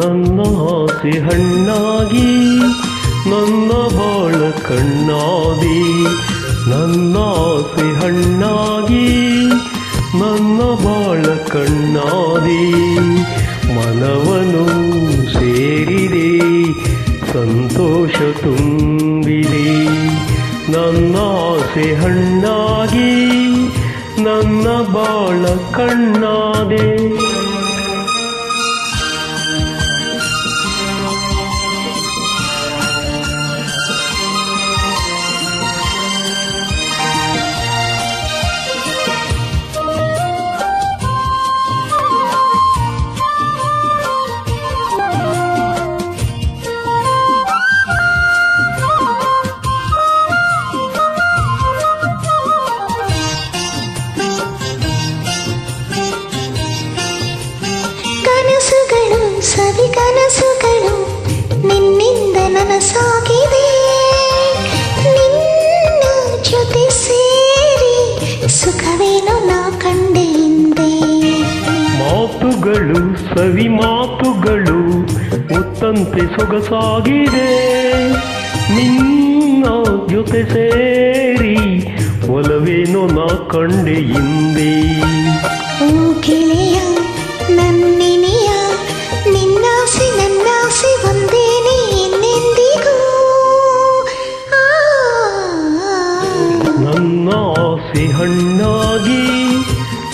ನನ್ನ ಆಸೆ ಹಣ್ಣಾಗಿ ನನ್ನ ಬಾಳ ಕಣ್ಣಾದಿ, ನನ್ನ ಆಸೆ ಹಣ್ಣಾಗಿ ನನ್ನ ಬಾಳ ಕಣ್ಣಾದಿ. ಮನವನು ಸೇರಿದೆ ಸಂತೋಷ ತುಂಬಿದೆ, ನನ್ನ ಆಸೆ ಹಣ್ಣಾಗಿ ನನ್ನ ಬಾಳ ಕಣ್ಣಾದೆ. ಸವಿ ಕನಸುಗಳು ನಿನ್ನಿಂದ ನನಸಾಗಿದೆ, ನಿನ್ನ ಜೊತೆ ಸೇರಿ ಸುಖವೇನು ನಾ ಕಂಡೆ ಹಿಂದೆ. ಮಾತುಗಳು ಸವಿ ಮಾತುಗಳು ಮುತ್ತಂತೆ ಸೊಗಸಾಗಿದೆ, ನಿನ್ನ ಜೊತೆ ಸೇರಿ ಒಲವೇನು ನಾ ಕಂಡೆ ಹಿಂದೆ. ಓ ಗೆಳೆಯ ನನ್ನೆನೆಯ, ನಿನ್ನಾಸೆ ನನ್ನಾಸೆ ಒಂದೇನೆ ಎಂದೆಂದಿಗೂ. ನನ್ನ ಆಸೆ ಹಣ್ಣಾಗಿ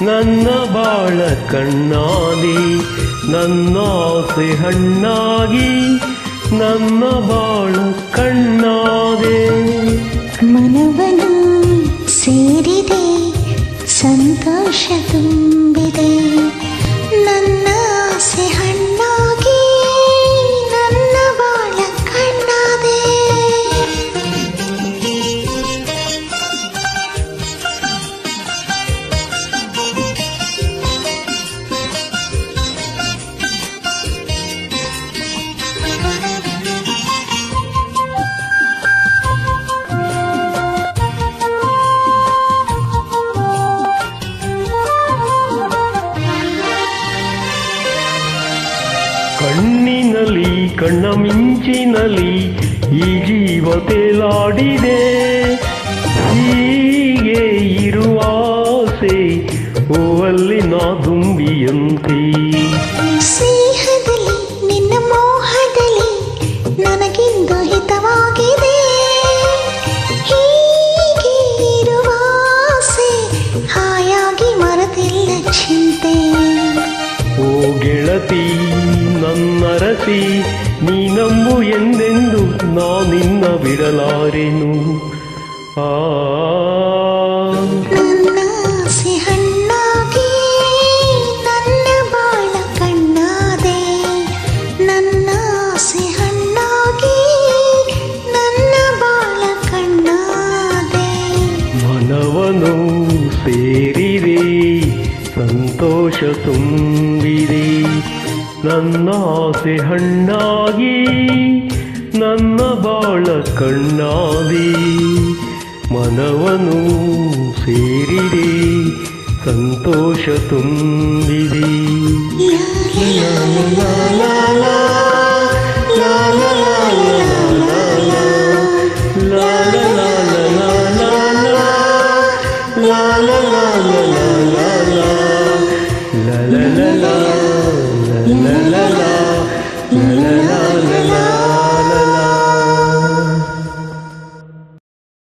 ನನ್ನ ಬಾಳ ಕಣ್ಣಾದಿ, ನನ್ನ ಆಸೆ ಹಣ್ಣಾಗಿ ನನ್ನ ಬಾಳ ಕಣ್ಣಾದೆ. ಮನವನು ಸೇರಿದೆ ಸಂತೋಷ ತುಂಬಿದೆ, ನನ್ನ ಆಸೆ ಹಣ್ಣಾಗಿ ನನ್ನ ಬಾಳ ಕಣ್ಣಾದೆ. ಕಣ್ಣಿನಲ್ಲಿ ಕಣ್ಣ ಮಿಂಚಿನಲ್ಲಿ ಈ ಜೀವ ತೇಲಾಡಿದೆ, ಹೀಗೆ ಇರುವಾಸೆ ಹೂವಲ್ಲಿ ನಾ ದುಂಬಿಯಂತೆ. ಸ್ನೇಹದಲ್ಲಿ ನಿನ್ನ ಮೋಹದಲ್ಲಿ ನನಗಿಂದು ಹಿತವಾಗಿದೆ, ಹೀಗೆ ಇರುವಾಸೆ ಹಾಯಾಗಿ ಮರೆತಿಲ್ಲ ಚಿಂತೆ. ಓ ಗೆಳತಿ ನನ್ನರಸಿ, ನೀ ನಂಬು ಎಂದೆಂದು ನಾ ನಿನ್ನ ಬಿಡಲಾರೆನು. ನನ್ನ ಆಸೆ ಹಣ್ಣಾಗಿ ನನ್ನ ಬಾಳ ಕಣ್ಣಾದೆ, ನನ್ನ ಆಸೆ ಹಣ್ಣಾಗಿ ನನ್ನ ಬಾಳ ಕಣ್ಣಾದೆ. ಮನವನು ಸೇರಿದೆ ಸಂತೋಷ ತುಂಬಿದೆ, ನನ್ನ ಆಸೆ ಹಣ್ಣಾಗಿ ನನ್ನ ಬಾಳ ಕಣ್ಣಾದಿ. ಮನವನು ಸೇರಿದೆ ಸಂತೋಷ ತುಂಬಿದೆ. ಲಾ ಲಾ ಲಾ ಲಾ ಲಾ ಲಾ ಲಾ ಲಾ ಲಾ ಲಾ ಲಾ ಲಾ ಲಾ ಲಾ ಲಾ ಲಾ ಲಾ.